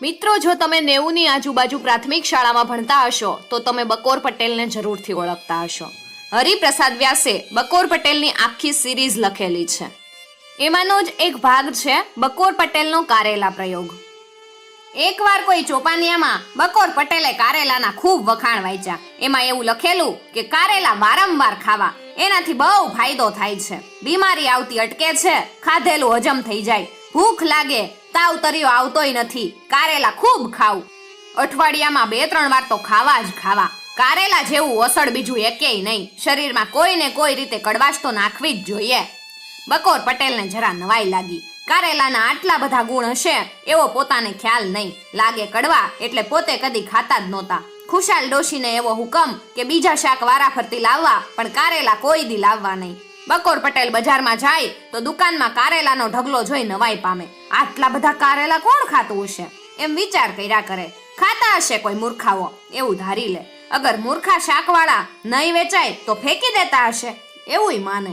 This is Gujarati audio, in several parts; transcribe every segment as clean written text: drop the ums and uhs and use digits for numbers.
મિત્રો, જો તમે 90ની આજુબાજુ પ્રાથમિક શાળામાં ભણતા હશો તો તમે બકોર પટેલને જરૂરથી ઓળખતા હશો. હરિપ્રસાદ વ્યાસે બકોર પટેલની આખી સિરીઝ લખેલી છે. એમાંનો જ એક ભાગ છે બકોર પટેલનો કારેલા પ્રયોગ. એકવાર કોઈ ચોપાનિયામાં બકોર પટેલે કારેલાના ખૂબ વખાણ વાંચ્યા. એમાં એવું લખેલું કે કારેલા વારંવાર ખાવા એનાથી બહુ ફાયદો થાય છે, બીમારી આવતી અટકે છે, ખાધેલું હજમ થઈ જાય, ભૂખ લાગે, તાવ તર્યો આવતોય નથી, કારેલા ખૂબ ખાવું, અઠવાડિયામાં 2-3 વાર તો ખાવા જ ખાવા, કારેલા જેવું અસર બીજું એકેય નહીં, શરીરમાં કોઈને કોઈ રીતે કડવાશ તો નાખવી જ જોઈએ. બકોર પટેલને જરા નવાઈ લાગી. કારેલાના આટલા બધા ગુણ હશે એવો પોતાને ખ્યાલ નહીં. લાગે કડવા એટલે પોતે કદી ખાતા જ નહોતા. ખુશાલ ડોશીને એવો હુકમ કે બીજા શાક વારાફરતી લાવવા, પણ કારેલા કોઈ દી લાવવા નહીં. બકોર પટેલ બજારમાં જાય તો દુકાનમાં કારેલાનો ઢગલો જોઈ નવાઈ પામે. આટલા બધા કારેલા કોણ ખાતું હશે એમ વિચાર કર્યા કરે. ખાતા હશે કોઈ મૂર્ખાઓ એવું ધારી લે. અગર મૂર્ખા શાકવાળા નહીં વેચાય તો ફેંકી દેતા હશે એવું માને.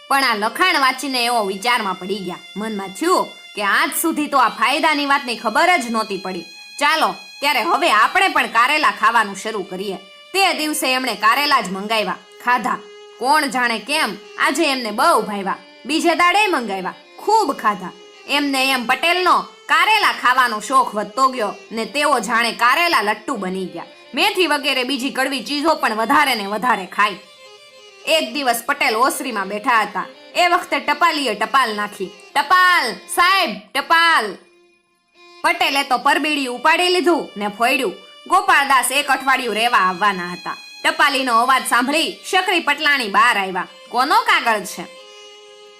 પણ આ લખાણ વાંચીને એવો વિચારમાં પડી ગયા. મનમાં થયું કે આજ સુધી તો આ ફાયદાની વાતની ખબર જ નહોતી પડી. ચાલો ત્યારે હવે આપણે પણ કારેલા ખાવાનું શરૂ કરીએ. તે દિવસે એમણે કારેલા જ મંગાવ્યા, ખાધા. કોણ જાણે કેમ આજે એમને બહુ ભાવ્યા. બીજે દાડે મંગાવ્યા, ખૂબ ખાધા. એમને એમ પટેલનો કારેલા ખાવાનો શોખ વધતો ગયો ને તેઓ જાણે કારેલા લટ્ટુ બની ગયા. મેથી વગેરે બીજી કડવી ચીજો પણ વધારે ને વધારે ખાય. એક દિવસ પટેલ ઓસરીમાં બેઠા હતા. એ વખતે ટપાલીએ ટપાલ નાખી. ટપાલ સાહેબ, ટપાલ. પટેલે તો પરબીડી ઉપાડી લીધું ને ફોડ્યું. ગોપાળદાસ એક અઠવાડિયું રહેવા આવવાના હતા. ટપાલીનો અવાજ સાંભળી શકરી પટલાણી બહાર આવ્યા. કોનો કાગળ છે?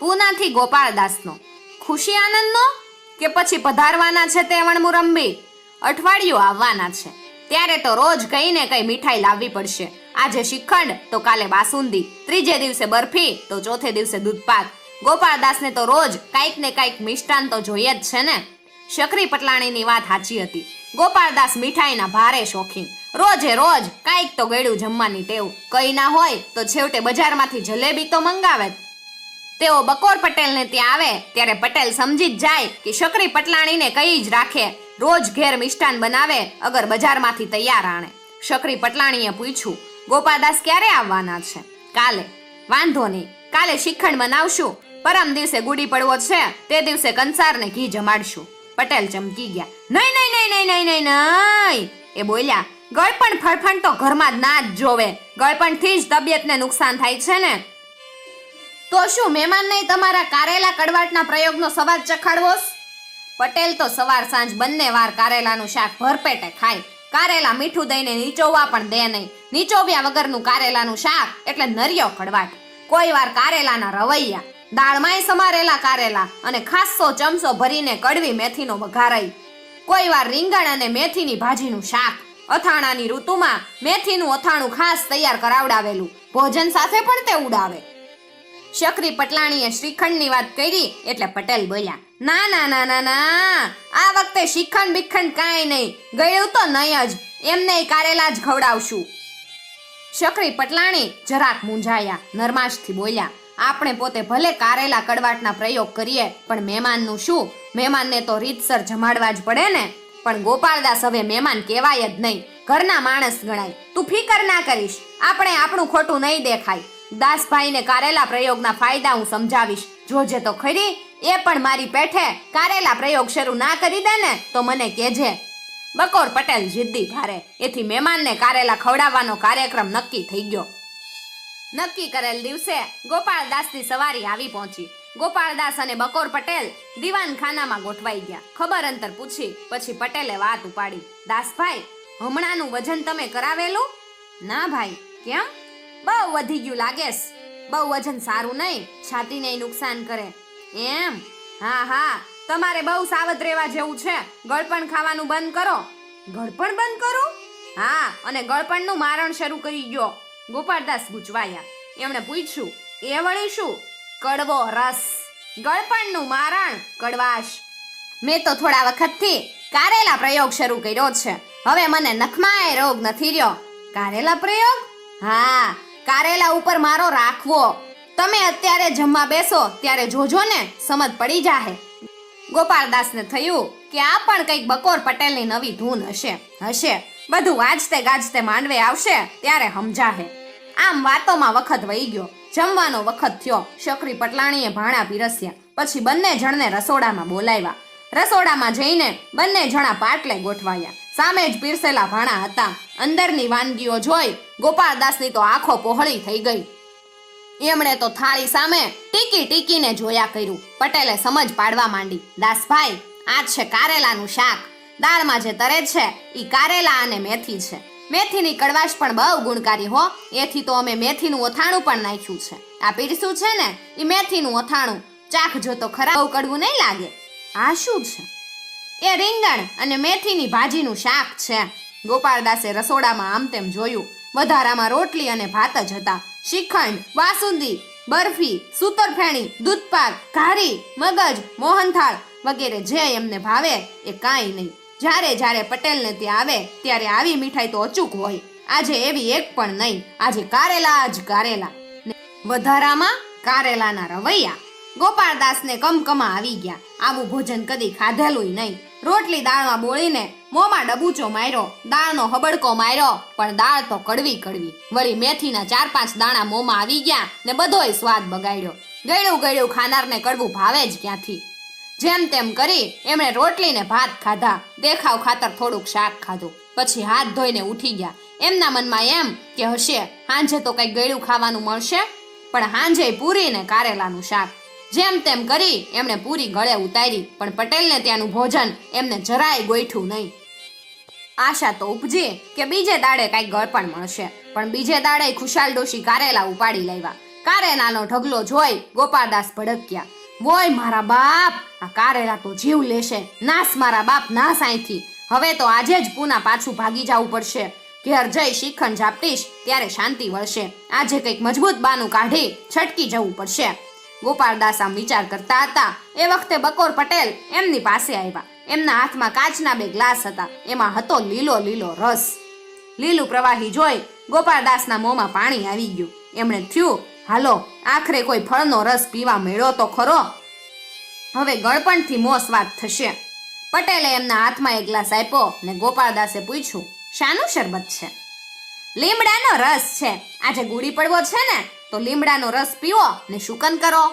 પૂનાથી ગોપાળદાસનો. ખુશી આનંદનો કે પછી પધારવાના છે તે વણમુરંબી? અઠવાડિયું આવવાના છે ત્યારે તો રોજ કઈ ને કઈ મીઠાઈ લાવવી પડશે. આજે શ્રીખંડ તો કાલે બાસુંદી, ત્રીજે દિવસે બરફી તો ચોથે દિવસે દૂધપાક. ગોપાળદાસને તો રોજ કાંઈક ને કાંઈક મિષ્ટાન તો જોઈએ જ છે ને. શકરી પટલાણીની વાત સાચી હતી. ગોપાળદાસ મીઠાઈના ભારે શોખીન. રોજે રોજ કાંઈક તો ગળ્યું જમવાની ટેવ. કઈ ના હોય તો છેવટે બજારમાંથી જલેબી તો મંગાવે. તેઓ બકોર પટેલને ત્યાં આવે ત્યારે પટેલ સમજી જ જાય કે શકરી પટલાણીને કઈ જ રાખે, રોજ ઘેર મિષ્ટાન બનાવે, અગર બજારમાંથી તૈયાર આણે. શકરી પટલાણીએ પૂછ્યું, ગોપાળદાસ ક્યારે આવવાના છે? કાલે. વાંધો નહીં, કાલે શ્રીખંડ બનાવશું. પરમ દિવસે ગુડી પડવો છે તે દિવસે કંસારને ઘી જમાડશું. પટેલ ચમકી ગયા. નહીં નહીં નહીં નહીં નહીં નહીં નહીં એ બોલ્યા. ગળપણ ફળફણ તો ઘરમાં જ ના જ જોવે. ગળપણથી જ તબિયતને નુકસાન થાય છે ને. તો શું મહેમાનને તમારા કારેલા કડવાટના પ્રયોગનો સ્વાદ ચખાડવોસ? પટેલ તો સવાર સાંજ બંને વાર કારેલાનું શાક ભરપેટે ખાય. કારેલા મીઠું દઈને નીચોવા પણ દે નહીં. નીચોવ્યા વગરનું કારેલાનું શાક એટલે નરિયો કડવાટ. કોઈ વાર કારેલાના રવૈયા, દાળમાંય સમારેલા કારેલા અને ખાસ્સો ચમચો ભરીને કડવી મેથીનો વઘારાઈ. કોઈ વાર રીંગણ અને મેથીની ભાજીનું શાક. અથાણાની ઋતુમાં મેથીનું અથાણું ખાસ તૈયાર કરાવડાવેલું. ભોજન સાથે પણ તે ઉડાવે. શકરી પટલાણીએ શ્રીખંડની વાત કરી એટલે પટેલ બોલ્યા, ના ના ના ના ના, આ વખતે શ્રીખંડ બીખંડ કાંઈ નહીં, ગયું તો નહીં જ, એમને કારેલા જ ખવડાવશું. શકરી પટલાણી જરાક મૂંઝાયા, નરમાશથી બોલ્યા, આપણે પોતે ભલે કારેલા કડવાટના પ્રયોગ કરીએ પણ મહેમાનનું શું? મહેમાનને તો રીતસર જમાડવા જ પડે ને. પણ ગોપાળદાસ હવે મહેમાન કહેવાય જ નહીં, ઘરના માણસ ગણાય. તું ફિકર ના કરીશ, આપણે આપણું ખોટું નહીં દેખાય. દાસભાઈને કારેલા પ્રયોગના ફાયદા હું સમજાવીશ, જોજે તો ખરી. એ પણ મારી પેઠે કારેલા પ્રયોગ શરૂ ના કરી દે ને તો મને કહેજે. બકોર પટેલ જિદ્દી ભારે. એથી મહેમાનને કારેલા ખવડાવવાનો કાર્યક્રમ નક્કી થઈ ગયો. નક્કી કરેલ દિવસે ગોપાળદાસની સવારી આવી પહોંચી. ગોપાળદાસ અને બકોર પટેલ દીવાનખાનામાં ગોઠવાઈ ગયા. ખબર અંતર પૂછી પછી પટેલે વાત ઉપાડી, દાસભાઈ, હમણાંનું વજન તમે કરાવેલું? ના ભાઈ. કેમ? બહુ વધી ગયું લાગેસ. બહુ વજન સારું નહીં, છાતીને નુકસાન કરે. એમ? હા હા, તમારે બહુ સાવધ રહેવા જેવું છે. ગળપણ ખાવાનું બંધ કરો. ગળપણ બંધ કરું? હા, અને ગળપણનું મારણ શરૂ કરી ગયો. ગોપાળદાસ ગૂંચવાયા. એમણે પૂછ્યું, એ વળી શું? કડવો રસ. ગળપણનું મારણ, કડવાશ. મેં તો થોડા વખતથી કારેલા પ્રયોગ શરૂ કર્યો છે. હવે મને નખમાય રોગ નથી રહ્યો. કારેલા પ્રયોગ? હા, કારેલા ઉપર મારો રાખવો. તમે અત્યારે જમવા બેસો ત્યારે જોજો ને, સમજ પડી જાહે. ગોપાળદાસને થયું કે આ પણ કંઈક બકોર પટેલની નવી ધૂન હશે બધું વાજતે ગાજતે માંડવે આવશે ત્યારે સમજાહે. આમ વાતોમાં વખત વહી ગયો. જમવાનો વખત થયો. શકરી પટલાણીએ ભાણા પીરસ્યા. પછી બંને જણને રસોડામાં બોલાવ્યા. રસોડામાં જઈને બંને જણા પાટલે ગોઠવાયા. સામે જ પીરસેલા ભાણા હતા. અંદરની વાનગીઓ જોઈ ગોપાળદાસની તો આંખો પહોળી થઈ ગઈ. એમણે તો થાળી સામે ટીકીને જોયા કર્યું. પટેલે સમજ પાડવા માંડી. દાસભાઈ, આ છે કારેલાનું શાક. દાળમાં જે તરે છે ઈ કારેલા અને મેથી છે. મેથીની કડવાશ પણ બહુ ગુણકારી હો. એથી તો અમે મેથીનું અથાણું પણ નાખ્યું છે. આ પીરસું છે ને ઈ મેથીનું અથાણું. ચાખજો તો ખરા, બહુ કડવું નહીં લાગે. આ શું છે? એ રીંગણ અને મેથીની ભાજીનું શાક છે. ગોપાળદાસે રસોડામાં આમ તેમ જોયું. વધારામાં રોટલી અને ભાત જ હતા. શ્રીખંડ, બાસુંદી, બરફી, સૂતરફેણી, દૂધપાક, ઘારી, મગજ, મોહનથાળ વગેરે જે એમને ભાવે એ કાંઈ નહીં. જ્યારે પટેલને ત્યાં આવે ત્યારે આવી મીઠાઈ તો અચૂક હોય. આજે એવી એક પણ નહીં. આજે કારેલા જ કારેલા. વધારામાં કારેલાના રવૈયા. ગોપાળદાસને કમકમા આવી ગયા. આવું ભોજન કદી ખાધેલું નહીં. રોટલી દાળમાં બોળીને મોંમાં ડબૂચો માર્યો. દાળનો હબડકો માર્યો, પણ દાળ તો કડવી. વળી મેથીના 4-5 દાણા મોંમાં આવી ગયા ને બધોય સ્વાદ બગાડ્યો. ગળ્યું ખાનારને કડવું ભાવે જ ક્યાંથી. જેમ તેમ કરી એમણે રોટલી ને ભાત ખાધા. દેખાવ ખાતર થોડુંક શાક ખાધું. પછી હાથ ધોઈને ઉઠી ગયા. એમના મનમાં એમ કે હશે હાંજે તો કંઈક ગળ્યું ખાવાનું મળશે. પણ હાંજે પૂરી ને કારેલાનું શાક. જેમ તેમ કરી એમણે પૂરી ગળે ઉતારી. પણ પટેલને ત્યાંનું ભોજન એમને જરાય ગોઠ્યું નહીં. આશા તો ઉપજી કે બીજે દાડે કાંઈક ગળપણ મળશે. પણ બીજે દાડે ખુશાલ ડોશી કારેલા ઉપાડી લાવ્યા. કારેલાનો ઢગલો જોઈ ગોપાળદાસ ભડક્યા. વોય મારા બાપ, આ કારેલા તો જીવ લેશે. નાસ મારા બાપ, નાસ અહીંથી. હવે તો આજે જ પૂના પાછું ભાગી જવું પડશે. ઘેર જઈ શ્રીખંડ ઝાપટીશ ત્યારે શાંતિ વળશે. આજે કંઈક મજબૂત બાનું કાઢી છટકી જવું પડશે. ગોપાળદાસ આમ વિચાર કરતા હતા. એ વખતે બકોર પટેલ એમની પાસે આવ્યા. એમના હાથમાં કાચના 2 ગ્લાસ હતા. એમાં હતો લીલો રસ. લીલું પ્રવાહી જોઈ ગોપાળદાસના મોંમાં પાણી આવી ગયું. એમણે થયું, હાલો આખરે કોઈ ફળનો રસ પીવા મળ્યો તો ખરો. હવે ગળપણથી મોં સ્વાદ થશે. પટેલે એમના હાથમાં 1 ગ્લાસ આપ્યો ને ગોપાળદાસે પૂછ્યું, શાનું શરબત છે? લીમડાનો રસ છે. આજે ગુડી પડવો છે ને તો લીમડાનો રસ પીવો ને શુકન કરો.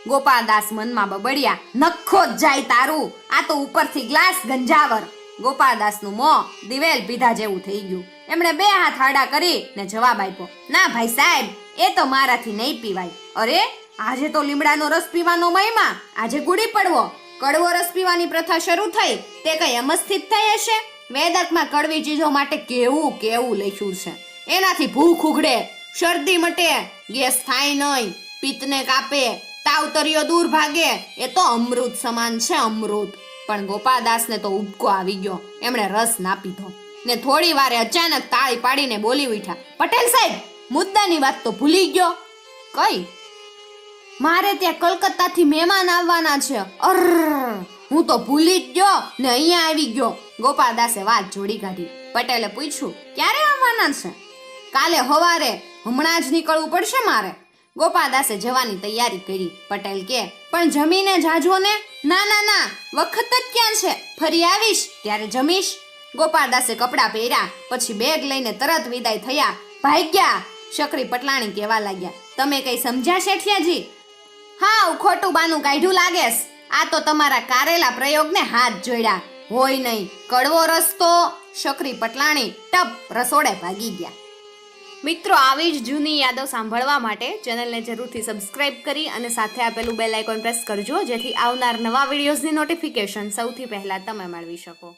ગોપાળદાસ મનમાં બબડ્યા, નખો જ જાય તારું. આ તો ઉપરથી ગ્લાસ ગંજાવર. ગોપાળદાસનું મોં દિવેલ પીધા જેવું થઈ ગયું. એમણે 2 હાથ આડા કરી ને જવાબ આપ્યો, ના ભાઈ સાહેબ, એ તો મારાથી નહીં પીવાય. અરે, આજે તો લીમડાનો રસ પીવાનો મહિમા. આજે ગુડી પડવો. કડવો રસ પીવાની પ્રથા શરૂ થઈ તે કઈ એમ જ સ્થિત થઈ હશે? વેદકમાં કડવી ચીજો માટે કેવું લખ્યું છે. એનાથી ભૂખ ઉઘડે, શરદી મટે, ગેસ થાય નહીં, પિત્તને કાપે, તાવતરીઓ દૂર ભાગે. એ તો અમૃત સમાન છે, અમૃત. પણ ગોપાળદાસને તો ઉબકો આવી ગયો. એમણે રસ ના પીધો ને થોડી વારે અચાનક તાળી પાડીને બોલી ઉઠ્યા, પટેલ સાહેબ, મુદ્દાની વાત તો ભૂલી ગયો. કઈ? મારે ત્યાં કલકત્તાથી મહેમાન આવવાના છે. હું તો ભૂલી જ ગયો ને અહીંયા આવી ગયો. ગોપાળદાસે વાત જોડી કાઢી. પટેલે પૂછ્યું, ક્યારે આવવાના છે? કાલે સવારે. હમણાં જ નીકળવું પડશે મારે. ગોપાળદાસે જવાની તૈયારી કરી. પટેલ કે, પણ જમીને જાજો ને. ના, વખત જ ક્યાં છે, ફરી આવીશ ત્યારે જમીશ. ગોપાળદાસે કપડાં પહેર્યા. પછી બેગ લઈને તરત વિદાય થયા. ભાગ્યા. શકરી પટલાણી કહેવા લાગ્યા, તમે કઈ સમજ્યા શેઠિયાજી? હા, ખોટું બાનું કાઢ્યું લાગેસ. આ તો તમારા કારેલા પ્રયોગને હાથ જોડ્યા હોય નહીં. કડવો રસ્તો. શકરી પટલાણી ટપ રસોડે ભાગી ગયા. મિત્રો, આવી જ જૂની યાદો સાંભળવા માટે ચેનલને જરૂરથી સબસ્ક્રાઇબ કરી અને સાથે આપેલું બેલ આઇકોન પ્રેસ કરજો, જેથી આવનાર નવા વિડીયોઝની નોટિફિકેશન સૌથી પહેલા તમે મેળવી શકો.